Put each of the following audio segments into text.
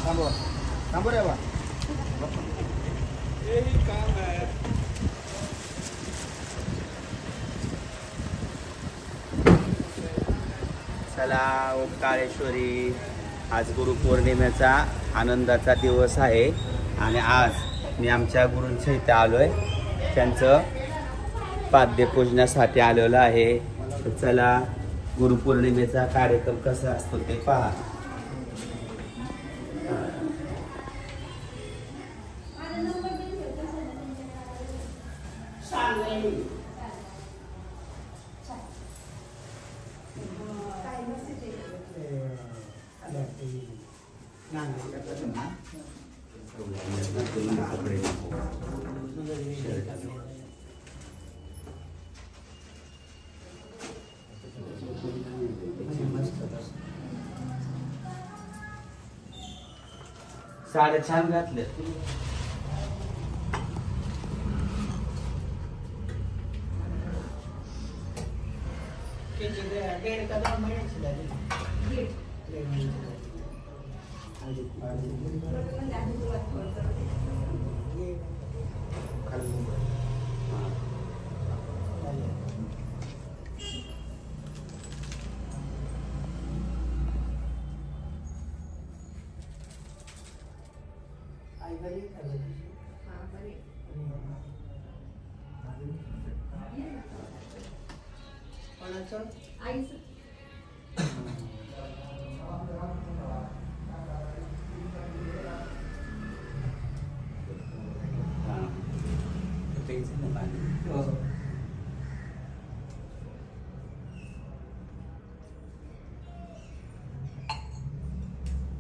थांबो थांबो रे बा यही काम है. चला ओंकारेश्वरी, आज गुरुपौर्णिमेचा आनंदाचा दिवस आहे आणि आज मी आमच्या गुरूंच्या इथे आलोय, त्यांचं पाद्यपूजनासाठी आलेलो आहे. तर चला गुरुपौर्णिमेचा कार्यक्रम कसा असतो ते पहा. साडे छान घातले.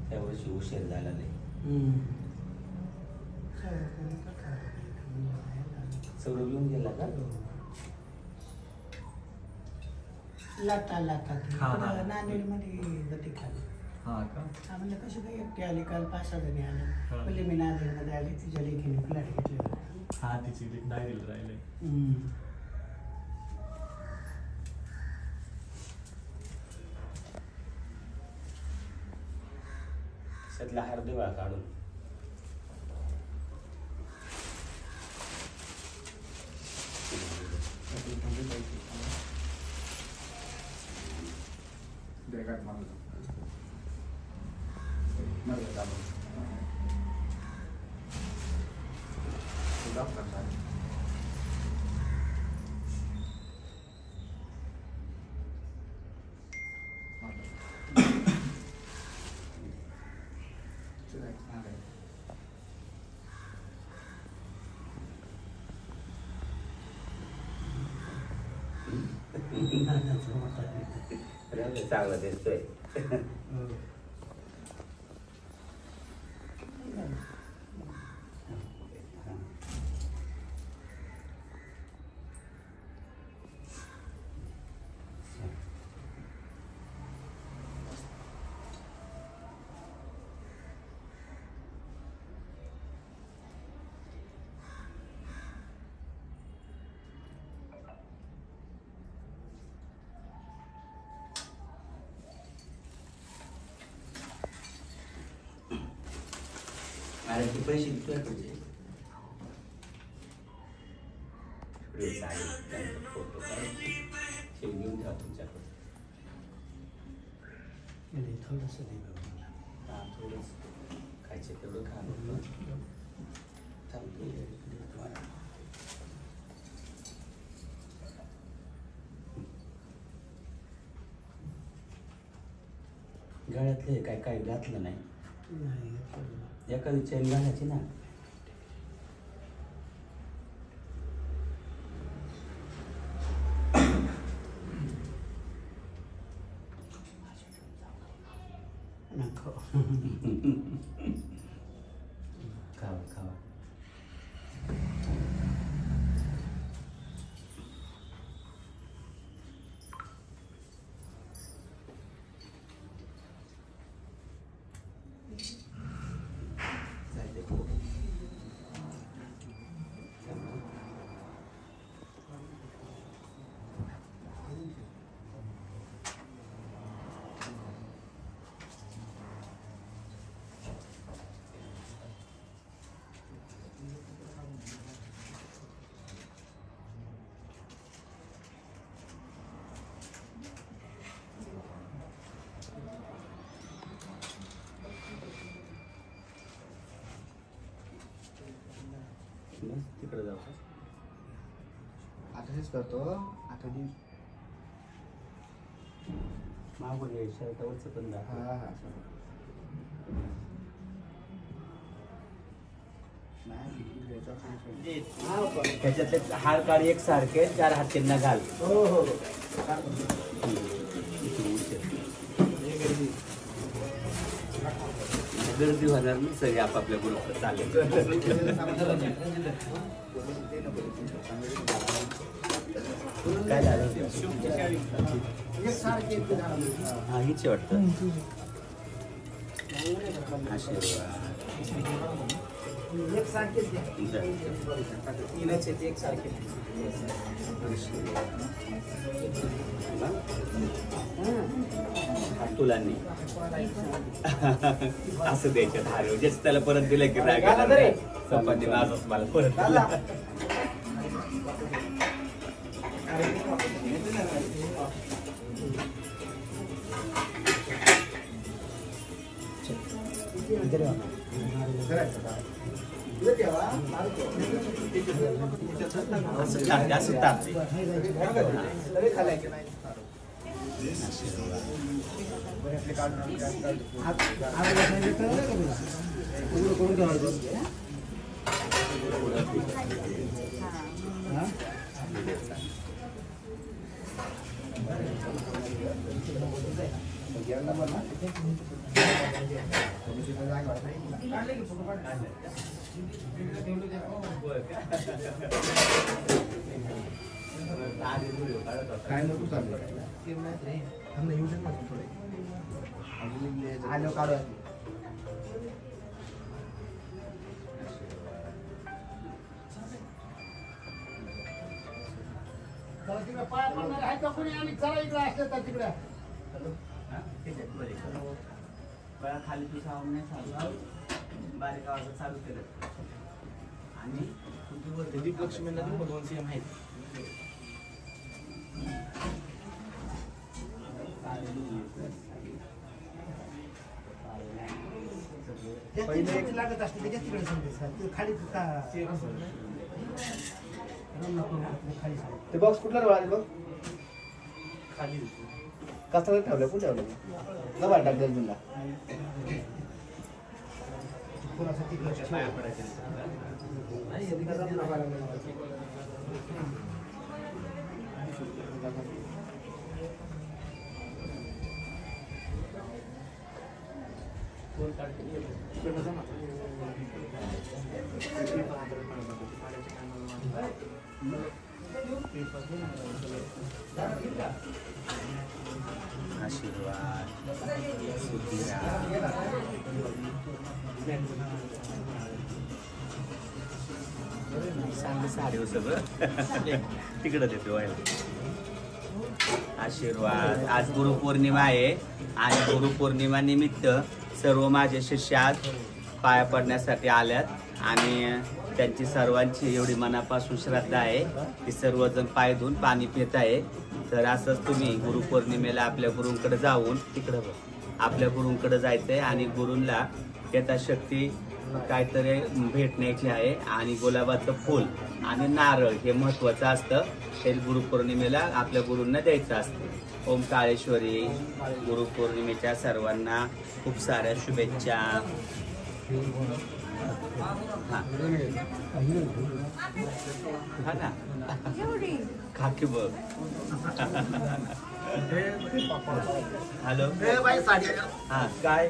त्यावर्षी उशीर झाला नाही. सगळं घेऊन गेला का? लाटा नांदेडमध्ये गती खाली. म्हणलं कसं काही एकटी आली, काल 5-6 जणी आल्या. पहिले मी नांदेडमध्ये आली, तिच्या लेखीने फ्लॅट घेतले. हा, तिची डायरीला राहिले. त्यातला हरदिवा काढून चांगला दिसतोय. अरे ते पैसे तुझ्याकडे फोटो काढून घेऊन ठेवा तुमच्याकडे. थोडंसं थोडंसं खायचं तेवढं खा. गळ्यातले काय काय घातलं नाही. एखादी चैन घालायची ना. खावा खावा. मग तिकडे जाऊ का? आता हेच करतो आता मी मागून ये शर्टावरचं पण दाखव. हा हा त्याच्यातले हार काढ एक सारखे 4 हातींना घाल. हो हो गर्दी होणार नाही सगळे आपापल्या ग्रुपला चालेल. काय झालं हा हीच वाटतं. आशीर्वाद तुला नाही असं द्यायचं हार जेच त्याला परत दिलं की राग येणार नाही. चपाती माझच मला परत दिला. असं टाकते असं टाकते. काय नको चालू आलो काढू. खाली तू सावून नाही चालू बारीक आवाज चालू केलं आणि लक्ष्मीला भगवान सिंह आहेत. लागत असते त्याच्या तिकडे समजायचं खाली ते बॉक्स कुठला राहिला बघ खाली कसा ठेवलं कुठे ठेवलं न वाट टाकलं तुला आशीर्वाद सांग साडे सगळं तिकडं देतो व्हायला. आशीर्वाद आज गुरुपौर्णिमा आहे आणि गुरुपौर्णिमा निमित्त सर्व माझे शिष्य आज पाया पडण्यासाठी आल्यात आणि त्यांची सर्वांची एवढी मनापासून श्रद्धा आहे की सर्वजण पाय धुवून पाणी पित आहे. तर असंच तुम्ही गुरुपौर्णिमेला आपल्या गुरूंकडे जाऊन तिकडं आपल्या गुरूंकडे जायचंय आणि गुरूंना यथाशक्ती काहीतरी भेट न्यायची आहे आणि गुलाबाचं फूल आणि नारळ हे महत्वाचं असतं. हे गुरुपौर्णिमेला आपल्या गुरूंना द्यायचं असतं. ओम काळेश्वरी गुरुपौर्णिमेच्या सर्वांना खूप साऱ्या शुभेच्छा. हा ना खाकी बघ. हॅलो हा काय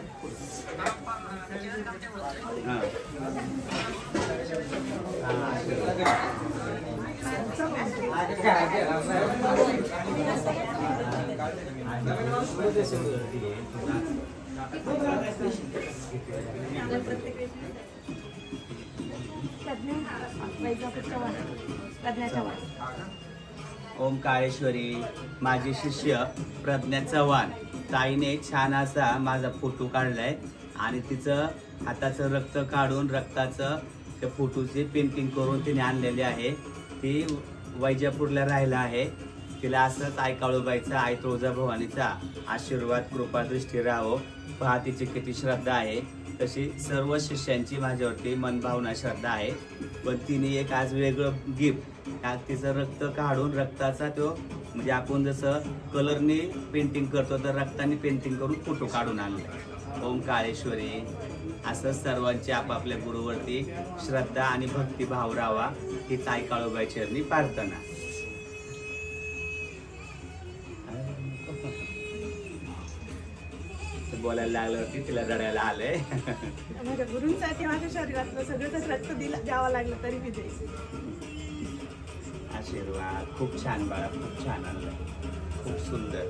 ओम काळेश्वरी माझे शिष्य प्रज्ञा चव्हाण ताईने छान असा माझा फोटो काढलाय आणि तिचं हाताचं रक्त काढून रक्ताचं त्या फोटोची पेंटिंग करून तिने आणलेली आहे. ती वैजापूरला राहिला आहे. तिला असंच आई काळूबाईचा आई तुळजाभवानीचा आशीर्वाद कृपा दृष्टी राहो. पहा तिची किती श्रद्धा आहे. तशी सर्व शिष्यांची माझ्यावरती मनभावना श्रद्धा आहे. पण तिने एक आज वेगळं गिफ्ट, तिचं रक्त काढून रक्ताचा तो म्हणजे आपण जसं कलरने पेंटिंग करतो तर रक्ताने पेंटिंग करून फोटो काढून आणलाय. ओम काळेश्वरी. असं सर्वांची आपापल्या गुरुवरती श्रद्धा आणि भक्तिभाव राहावा हीच आई काळूबाई चरणी प्रार्थना. बोलायला लागल्यावरती तिला रडायला आलंय. माझ्या गुरूंसाठी माझ्या शरीरातलं सगळं रक्त द्यावं लागलं तरी मी देईन. आशीर्वाद. खूप छान बाळा, खूप छान आणलंय, खूप सुंदर.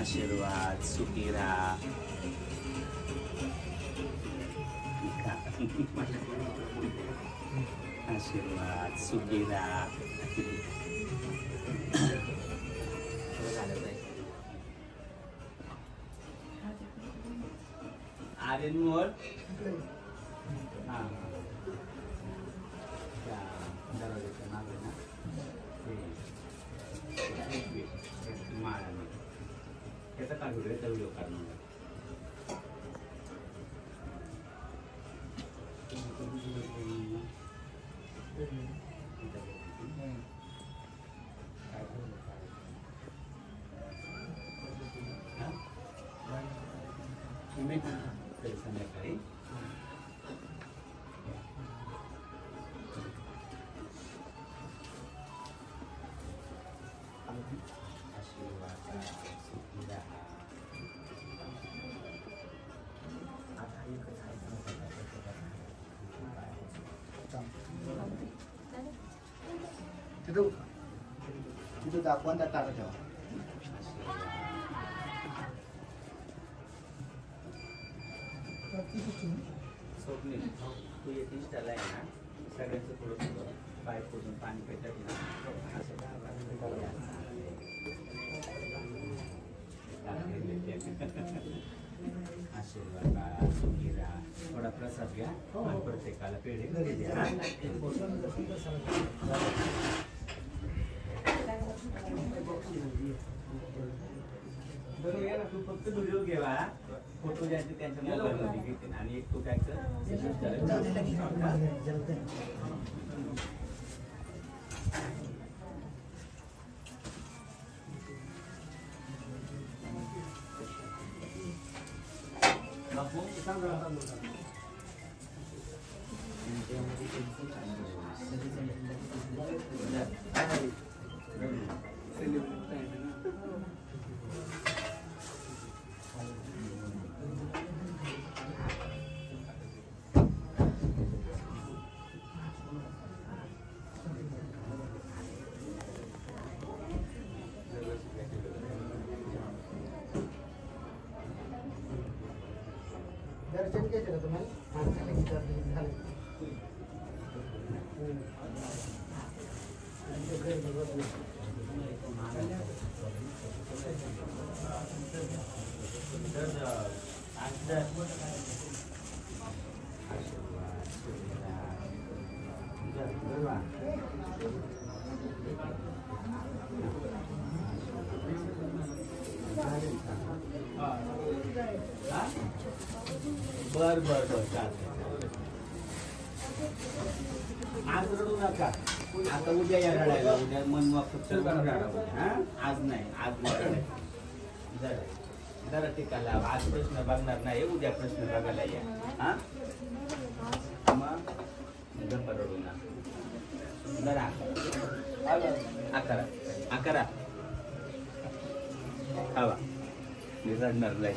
आशीर्वाद. सुखी राहा. आशीर्वाद. सुखी राहा. आर्यन मोर. हा दरवाजाच्या मागे ना माळाने त्याचा काढू दे, तर व्हिडिओ काढून संध्याकाळी तिथं दाखवा त्या टाका ठेवा. स्वप्नील, तू येतीस त्याला आहे ना सगळ्यांचं थोडं पाय फोडून पाणी पेटत ना असं आशीर्वाद बाळा. सुखी राहा. थोडा प्रसाद घ्या आणि प्रत्येकाला पेढे घरी द्या. तू फक्त व्हिडिओ घेवा, फोटो ज्यांचे त्यांच्या मोबाईलमध्ये घेते आणि एक तू काय कर दर्शन घ्यायचं का तुम्हाला? बर बर बर चालतंय. आज रडू नका, आता उद्या या रडायला. उद्या मन फक्त रडा. आज नाही, आज नाही रडायचं. जरा जरा टिकाला. आज प्रश्न बघणार नाही, उद्या प्रश्न बघायला या. हा मग गप्पा रडू ना. जरा अकरा अकरा हवा मी रडणार नाही.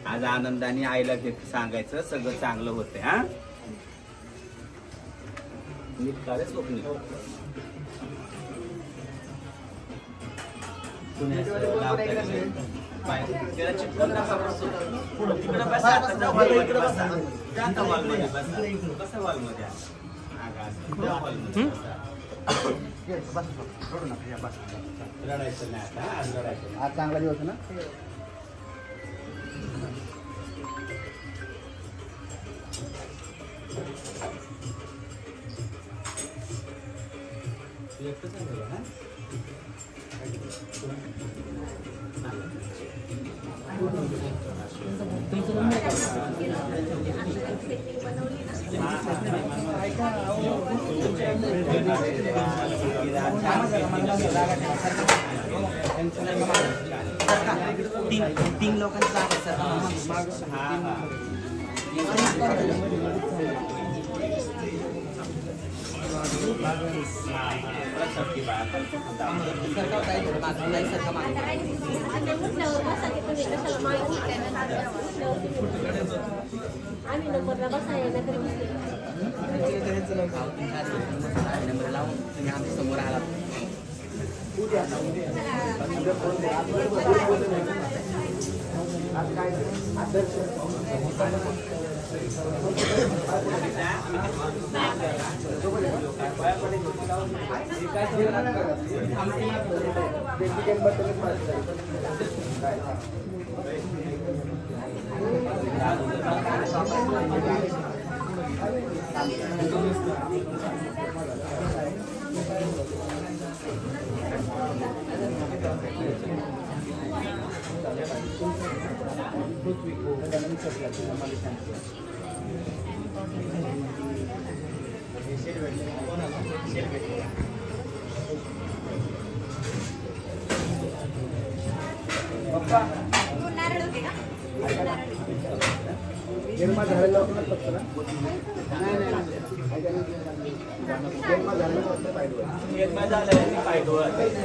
आज आनंदाने आईला सांगायचं सगळं चांगलं होते. हा नीट काढे स्वप्न. त्याला चिटकून नका बसू. तिकडे बसा. आता हॉलमध्ये बसा. त्या हॉलमध्ये बसा. बसा हॉलमध्ये. रडायचं नाही आता. आज रडायचं. आज चांगला दिवस ना. हा तीन लोकांची जागा सर आम्ही नंबरला बसायला नंबर लावून तुम्ही आमच्या समोर आला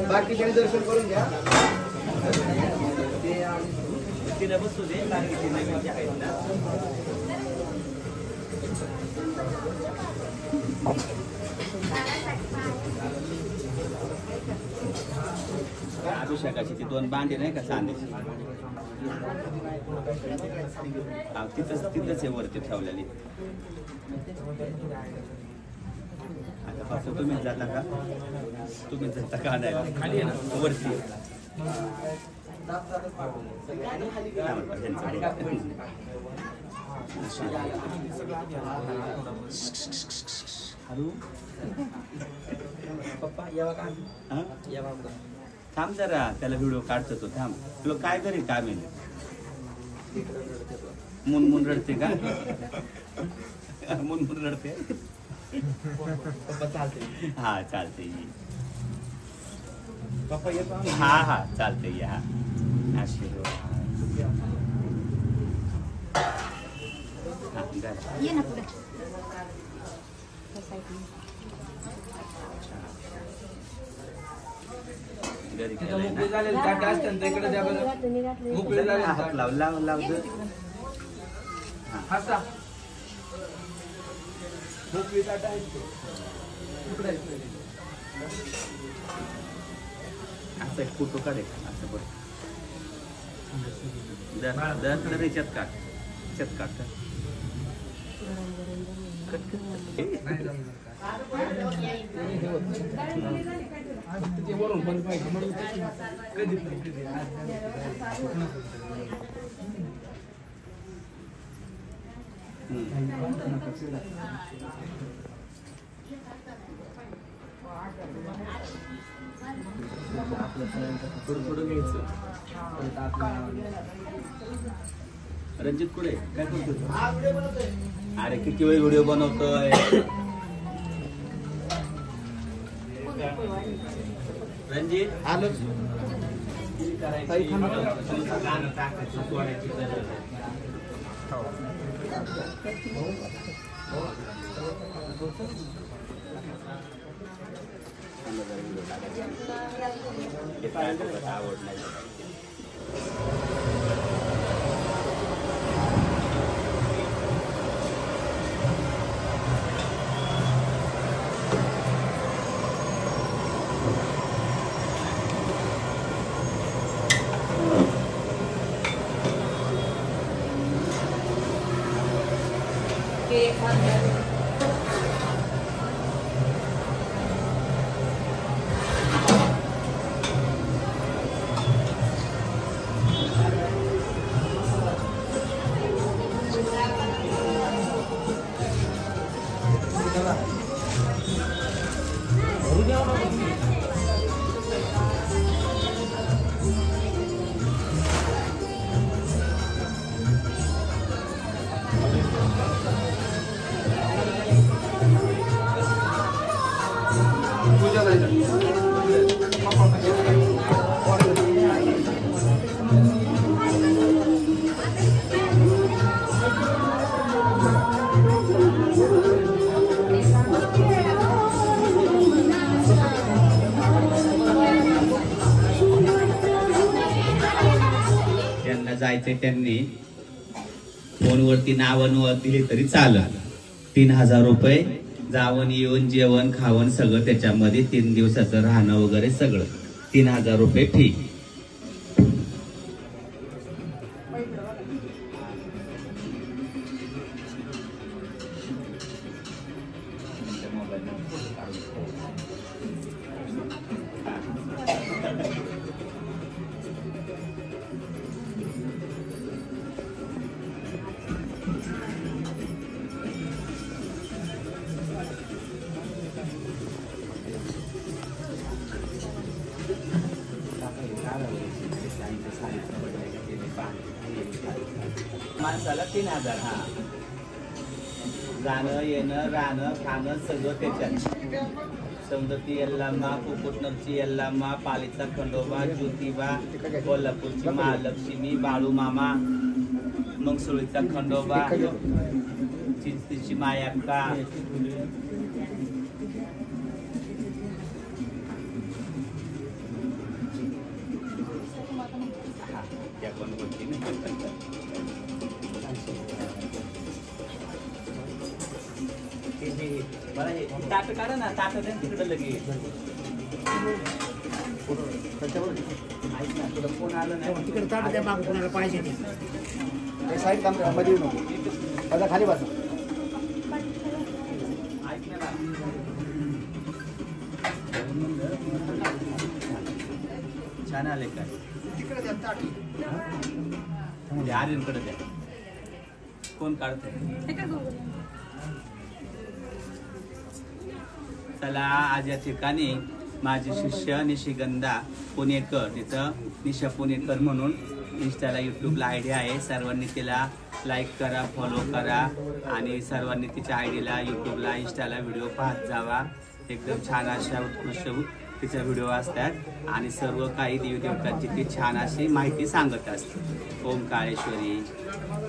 बाकीच्या दर्शन करून घ्या तिला बसू दे कारण की नवीन आहेत ना अभिषेकाची ती 2 बांडे नाही का चांदीची तिथंच आहे वरती ठेवलेली आता पासून तुम्हीच जाता का तुम्हीच जाता का आणायला खाली आहे ना वरती पप्पा यावा का यावा थांब जरा त्याला व्हिडिओ काढतो तो थांब तुला काय तरी काम आहे मुनमुन रडते का मुनमुन रडते पप्पा चालते हा चालते पप्पा येतो हा हा चालते या आशीर्वाद ये ना पुढे घरी मोकळी झालेली ताट असतात तिकडे द्या बरं मोकळी झालेली हात लाव लाव लाव हसा मोकळी ताट आहे इकडे असं एक फोटो काढे असं बरं दर याच्यात काढ याच्यात काढ वरून पण पाहिजे म्हणून कधी थोडं थोडं घ्यायचं रंजित कुठे काय करतो अरे किती वेळ व्हिडिओ बनवतोय रणजित आलो आवड नाही ज्यांना जायचंय त्यांनी फोनवरती नाव दिली तरी चालेल. 3000 रुपये जावण येऊन जेवण खावण सगळं त्याच्यामध्ये 3 दिवसाचं राहणं वगैरे सगळं 3000 रुपये फी. माणसाला 3000. हा, जाणं येणं राहणं खाणं सगळं त्याच्यात. सौंदती यल्लामा, कुकुटनरची यल्लामा, पालीचा खंडोबा, ज्योतिबा, कोल्हापूरची महालक्ष्मी, बाळू मामा, मंगसुळीचा खंडोबा, चिंचतीची मायाक्का, त्या पण गोष्टी मला हे ताट काढा ना, ताट तिकडं लगेच. ऐक ना, तुला फोन आला नाही तिकडे ताट त्या मागं कोणाला पाहिजे ते. साईड काम करा, मध्ये येऊ नको. आता खाली बसा. ऐक ना. छान आले काय तिकडे द्या ताट. द्या आर्यनकडे द्या. कोण काढतंय? चला, आज या ठिकाणी माझी शिष्य निशिगंधा पुणेकर, तिचं निशा पुणेकर म्हणून इंस्टाला यूट्यूबला आयडी आहे. सर्वांनी तिला लाईक करा, फॉलो करा आणि सर्वांनी तिच्या आयडीला यूट्यूबला इंस्टाला व्हिडिओ पाहत जावा. एकदम छान अशा उत्कृष्ट तिचे व्हिडिओ असतात आणि सर्व काही देवी देवतांची ती छान अशी माहिती सांगत असते. ओम काळेश्वरी.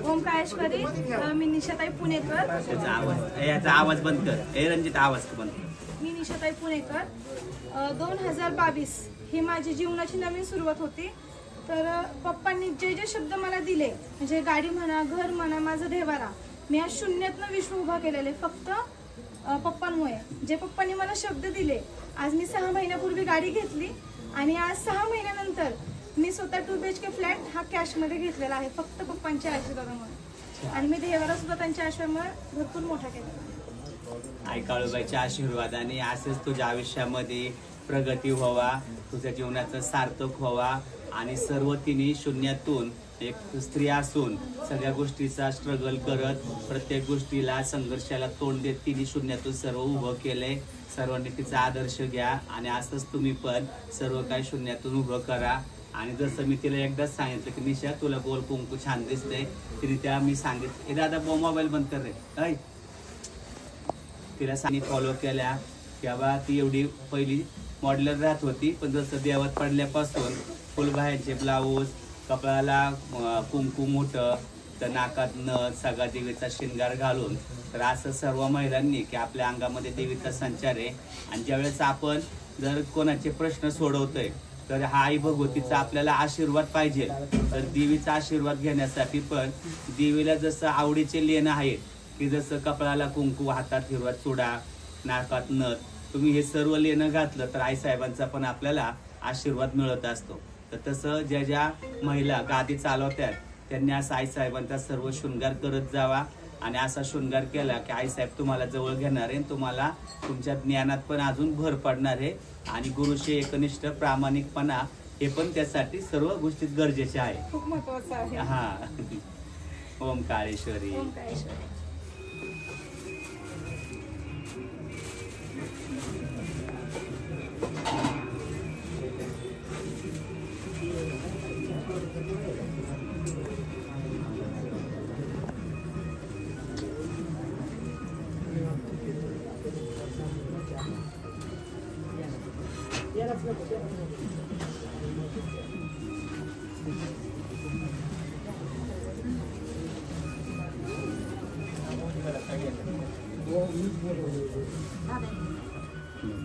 ओम काळेश्वरी. मी निशाताई पुणेकर. त्याचा आवाज, याचा आवाज बंद कर. हे रंजित, आवाज बंद कर. मी निशाताई पुणेकर. 2022 ही माझी जीवनाची नवीन सुरुवात होती. तर पप्पांनी जे जे शब्द मला दिले, म्हणजे गाडी म्हणा, घर म्हणा, माझा देवारा, मी आज शून्यातनं विश्व उभा केलेले फक्त पप्पांमुळे. जे पप्पांनी मला शब्द दिले, आज मी 6 महिन्यापूर्वी गाडी घेतली आणि आज 6 महिन्यानंतर मी स्वतः 2 BHK फ्लॅट हा कॅशमध्ये घेतलेला आहे फक्त पप्पांच्या आशीर्वादामुळे. आणि मी देवारा सुद्धा त्यांच्या आशीर्वादामुळे भरपूर मोठा केला. आई काळूबाईच्या आशीर्वादाने असंच तुझ्या आयुष्यामध्ये प्रगती व्हावा, तुझ्या जीवनाचं सार्थक व्हावा आणि सर्व तिन्ही शून्यातून एक स्त्री असून सगळ्या गोष्टीचा स्ट्रगल करत प्रत्येक गोष्टीला संघर्षाला तोंड देत तिने शून्यातून सर्व उभं केलंय. सर्वांनी तिचा आदर्श घ्या आणि असंच तुम्ही पण सर्व काही शून्यातून उभं करा. आणि जसं मी तिला एकदाच सांगितलं की निशा तुला गोल कुंकू छान दिसते, तिने त्या मी सांगितलं हे दादा मोबाईल बंद कर रे. ऐ तिला फॉलो केल्या की बाबा ती एवढी पहिली मॉडेलर राहत होती, पण जसं देवात पडल्यापासून फुलबाह्यांचे ब्लाऊज, कपाळाला कुंकू मोठं, तर नाकात नथ, सगळा देवीचा शिंगार घालून. तर असं सर्व महिलांनी की आपल्या अंगामध्ये देवीचा संचार आहे. आणि ज्यावेळेस आपण जर कोणाचे प्रश्न सोडवतोय तर हा आई भगवतीचा आपल्याला आशीर्वाद पाहिजे. तर देवीचा आशीर्वाद घेण्यासाठी पण देवीला जसं आवडीचे लेणं आहेत की जसं कपाळाला कुंकू, हातात हिरवा चुडा, नाकात नथ, तुम्ही हे सर्व लेणं घातलं तर आईसाहेबांचा पण आपल्याला आशीर्वाद मिळत असतो. तर तसं ज्या ज्या महिला गादी चालवतात त्यांनी असं आईसाहेबांचा सर्व शृंगार करत जावा. आणि असा शृंगार केला की आईसाहेब तुम्हाला जवळ घेणार आहे, तुम्हाला तुमच्या ज्ञानात पण अजून भर पडणार आहे. आणि गुरुशी एकनिष्ठ प्रामाणिकपणा हे पण त्यासाठी सर्व गोष्टीत गरजेचे आहे. खूप महत्वाचं आहे. हा. ओम काळेश्वरी. ओम काळेश्वरी.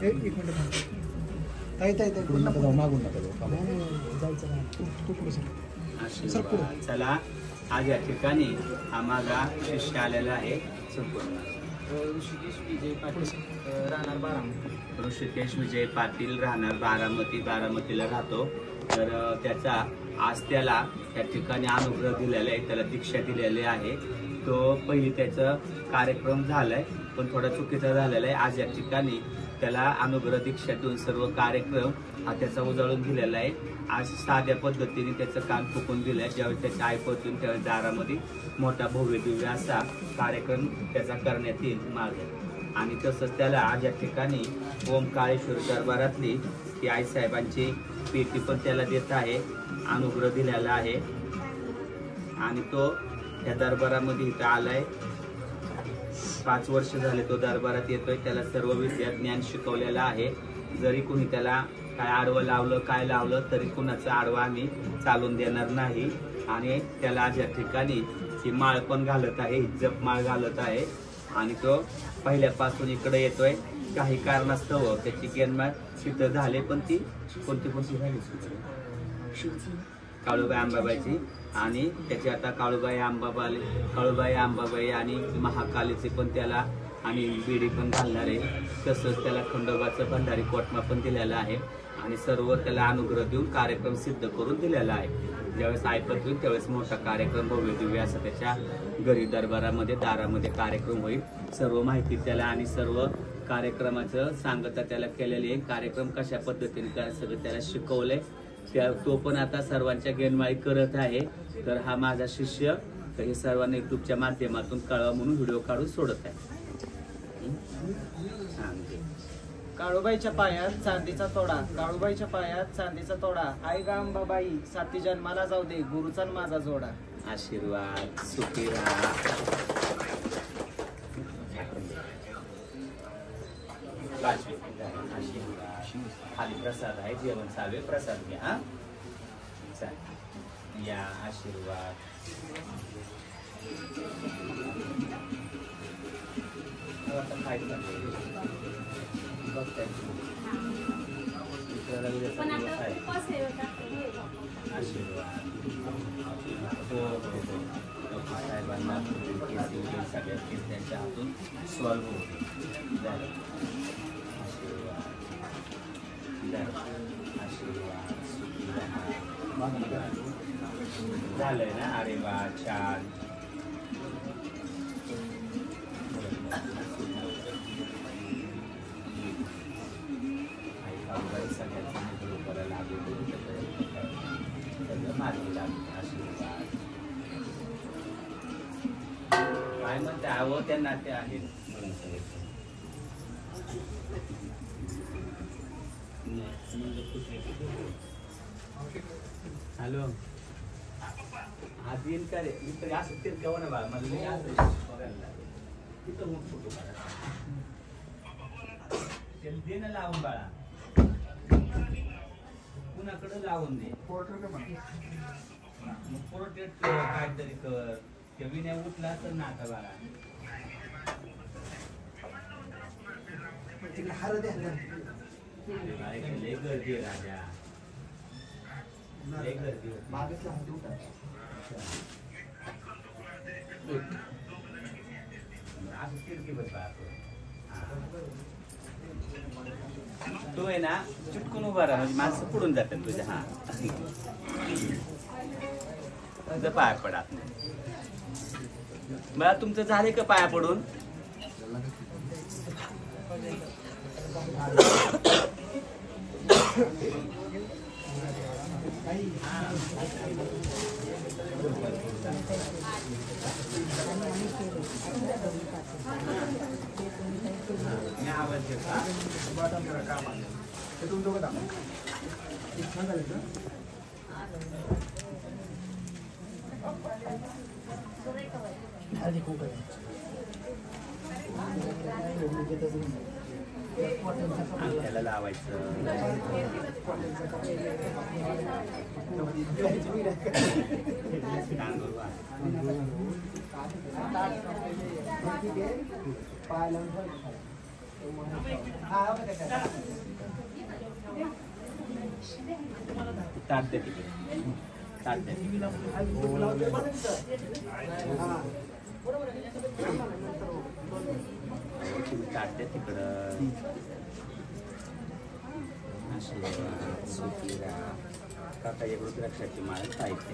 एक मिनिट ताई ताई ताई मागून नका जाऊ. जायचं नाही. तू पुढे सर. आशीर्वाद. चला आज या ठिकाणी हा माझा शिष्य आलेला आहे. ऋषिकेश विजय पाटील राहणार बारामती. ऋषिकेश विजय पाटील राहणार बारामतीला राहतो. तर त्याचा आज त्याला त्या ठिकाणी अनुग्रह दिलेला आहे, त्याला दीक्षा दिलेली आहे. तो पहिली त्याचा कार्यक्रम झालाय पण थोडा चुकीचा झालेला आहे. आज या ठिकाणी त्याला अनुग्रह दीक्षा देऊन सर्व कार्यक्रम हा त्याचा उजळून दिलेला आहे. आज साध्या पद्धतीने त्याचं काम फुकून दिलंय. ज्यावेळी त्याच्या ऐपतून त्यावेळी दारामध्ये मोठा भव्य दिव्य असा कार्यक्रम त्याचा करण्यात येईल मागे. आणि तसंच त्याला आज या ठिकाणी ओंकारेश्वर दरबारातली ती आईसाहेबांची पेटी पण त्याला देत आहे, अनुग्रह दिलेला आहे. आणि तो त्या दरबारामध्ये इथं आलाय. 5 वर्ष झाले तो दरबारात येतोय. त्याला सर्व विद्या ज्ञान शिकवलेलं आहे. जरी कुणी त्याला काय आडवं लावलं काय लावलं तरी कुणाचं आडवं आम्ही चालून देणार नाही. आणि त्याला आज या ठिकाणी ती माळ पण घालत आहे, जप माळ घालत आहे. आणि तो पहिल्यापासून इकडे येतोय. काही कारणास्तव त्याची गेनमाळ सिद्ध झाले पण ती कोणती झाली काळूबाई अंबाबाईची. आणि त्याची आता काळूबाई अंबाबाई आणि महाकालीचे पण त्याला आणि बेडी पण घालणार आहे. तसंच त्याला खंडोबाचं भंडारी कोटमा पण दिलेला आहे. आणि सर्व त्याला अनुग्रह देऊन कार्यक्रम सिद्ध करून दिलेला आहे. ज्यावेळेस ऐपत होईल त्यावेळेस मोठा कार्यक्रम भव्य दिव्य असा त्याच्या घरी दरबारामध्ये दारामध्ये कार्यक्रम होईल. सर्व माहिती त्याला आणि सर्व कार्यक्रमाचं सांगता त्याला केलेली आहे. कार्यक्रम कशा पद्धतीने करायचं सगळं त्याला शिकवलंय. तो पण आता सर्वांच्या गेनमाळी करत आहे. तर हा माझा शिष्य तर हे सर्वांना युट्यूबच्या माध्यमातून कळवा म्हणून व्हिडिओ काढून सोडत आहे. काळूबाईच्या पायात चांदीचा तोडा. काळूबाईच्या पायात चांदीचा तोडा. आई गा अंबाबाई साती जन्माला जाऊ दे, गुरुचा न माझा जोडा. आशीर्वाद. सुखी राहा. खाली प्रसाद आहे, जेवण चालू, प्रसाद घ्या. हा चालेल. या आशीर्वाद. आता काय पण आता उपवास आहे होता. आशीर्वाद. साहेबांना सगळ्या केस त्यांच्या हातून सॉल्व्ह होते. आशीर्वाद. झालंय ना. अरे वा छान. काय म्हणते आवं त्या नाते आहेत. हॅलो आज येईल का रे. मी तरी असं तिरकावं ना बाळा. मला असं बघायला लागेल तिथं मग फोटो काढा. त्याला दे ना लावून बाळा. कुणाकडे लावून दे. मग पोर्ट्रेट काहीतरी कर. ते विनय उठला तर ना आता बाळा. लय गर्दी आहे राजा. लय गर्दी असं तिरकी बस तो आहे ना चुटकून उभा राहा म्हणजे माणसं पुढून जातात तुझ्या. हा पाया पडा. मला तुमचं झाले का पाया पडून. त्याला लावायचं. ताट दे तिकडे. तात्या. तुम्ही तात्या तिकडं आशीर्वाद सुखीरा काका एक रुद्राक्षाची माळ पाहिजे.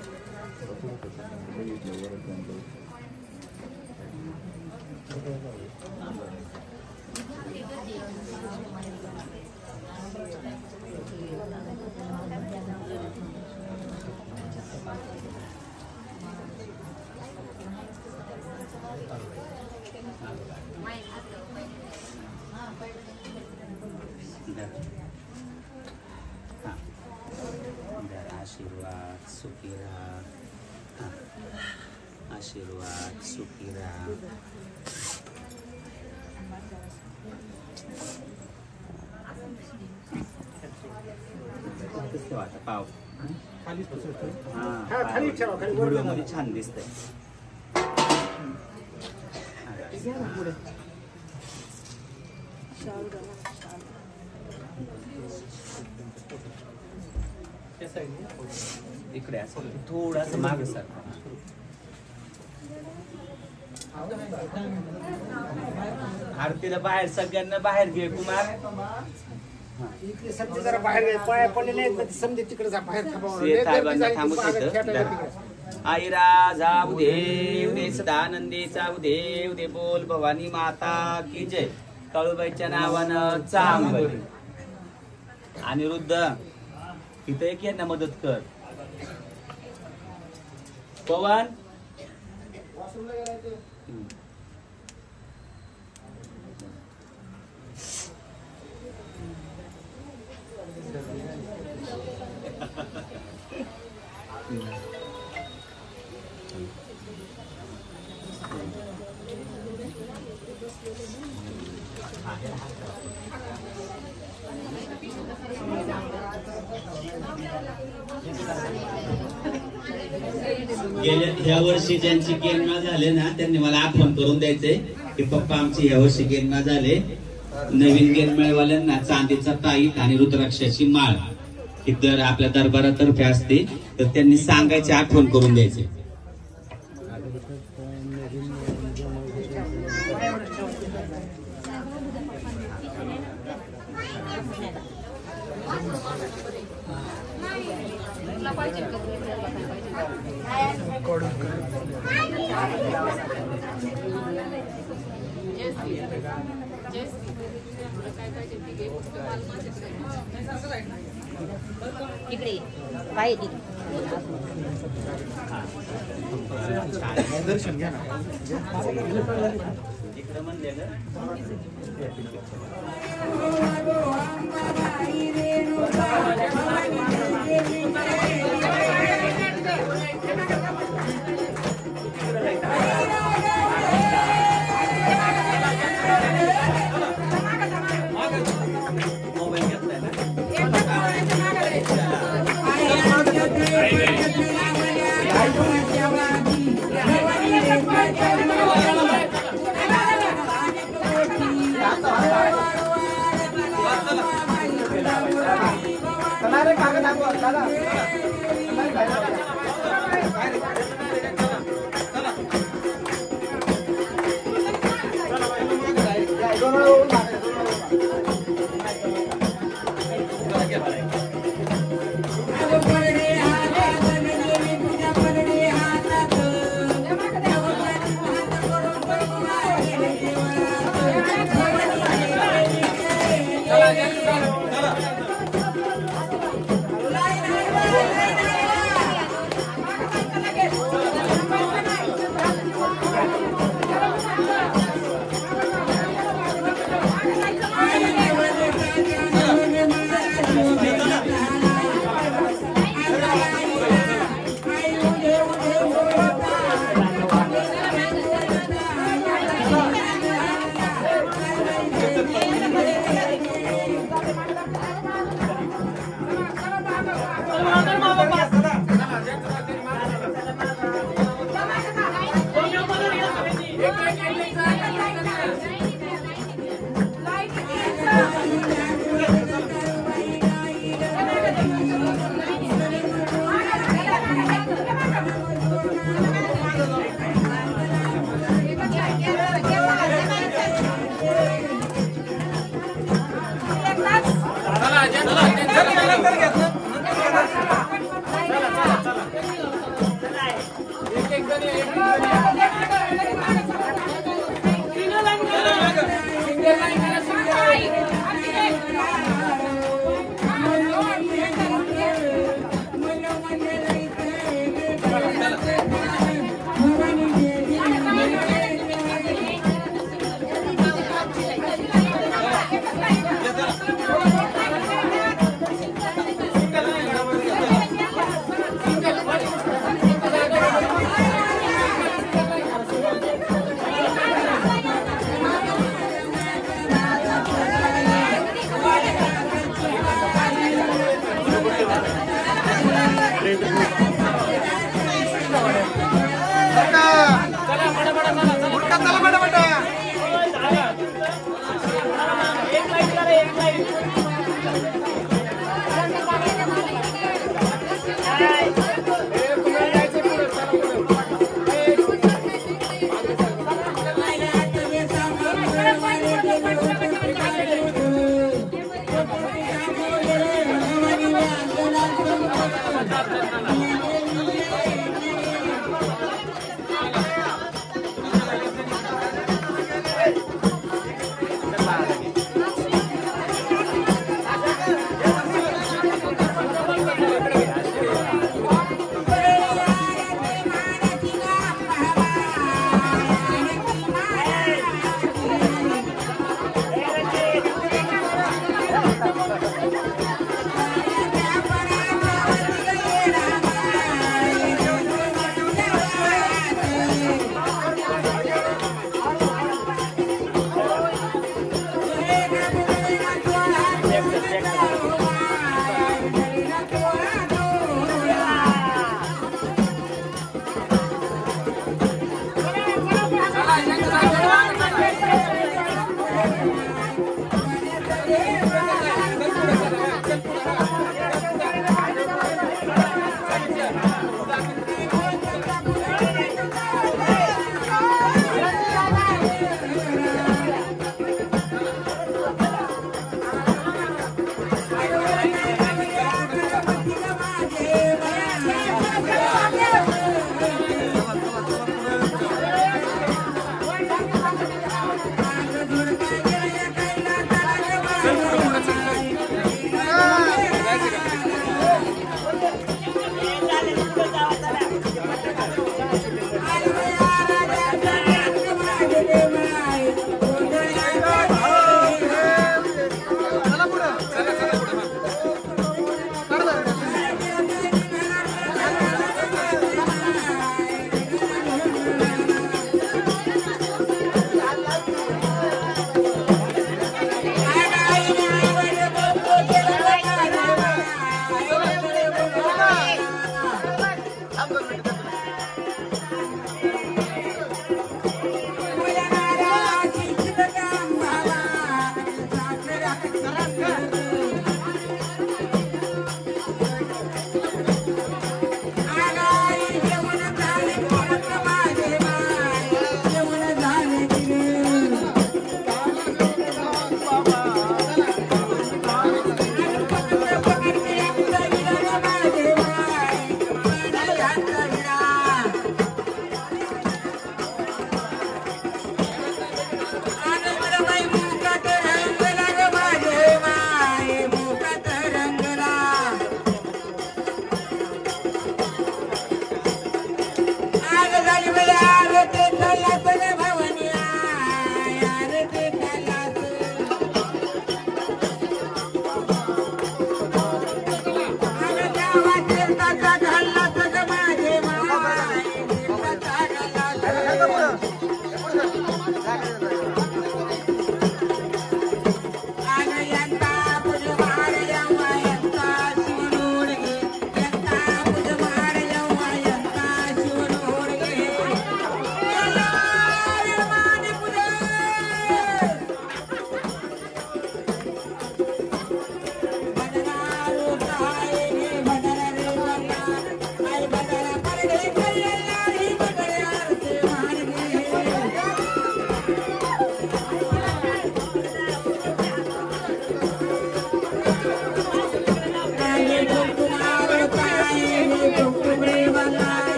आशीर्वाद सुखी राहा. आशीर्वाद सुखी राहा. कसं वाटतं पाव? व्हिडिओमध्ये छान दिसतंय. इकडे असं थोडासा माग सर. आरतीला बाहेर सगळ्यांना बाहेर घे कुमार. जरा बाहेर पाया पडले नाही समजे तिकडे जा बाहेर थांबू आईरा जाऊ दे उदे सदानंदी जाऊ दे उदे बोल भवानी माता की जय. काळूबाईच्या नावानं चांगलं. अनिरुद्ध इथं एक यांना मदत कर. पवन ह्या वर्षी ज्यांची गेनमा झाले ना त्यांनी मला आठवण करून द्यायचंय की पप्पा आमची ह्या वर्षी गेनमा झाले. नवीन गेनमेळवाल्यांना चांदीचा ताईत आणि रुद्राक्षाची माळ ही दर आपल्या दरबारातर्फे असते तर त्यांनी सांगायची आठवण करून द्यायचे. इकडे काय दर्शन घ्या ना. इकडे म्हणलेलं मोबाईल घेतलाय ना.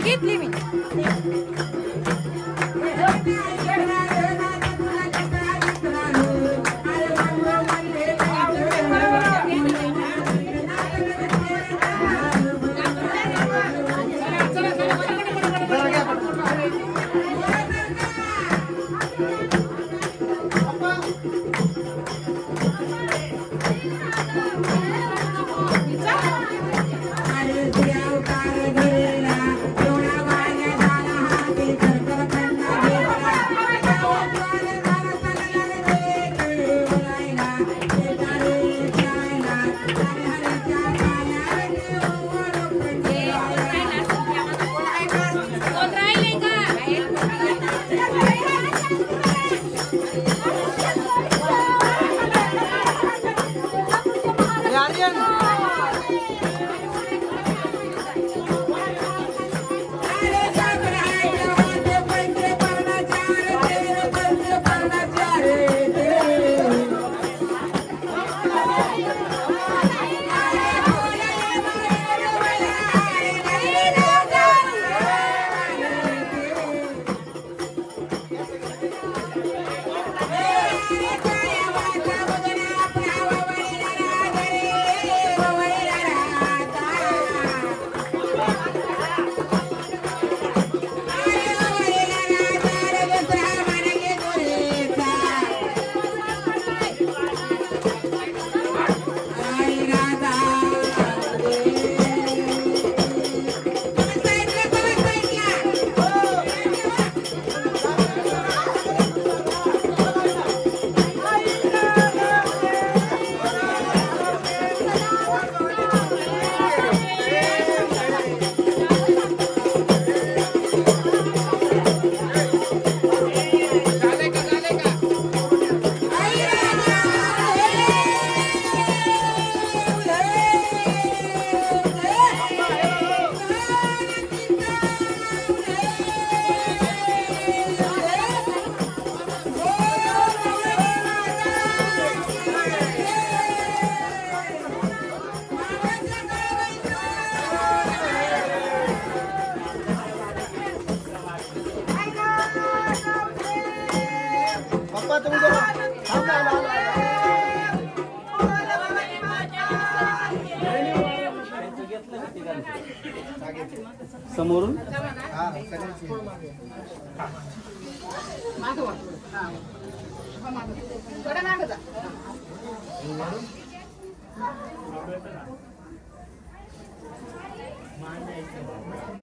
घेतली मी. पप्पा तुम्ही जरा थांबा. समोरून हा सगळ्यांची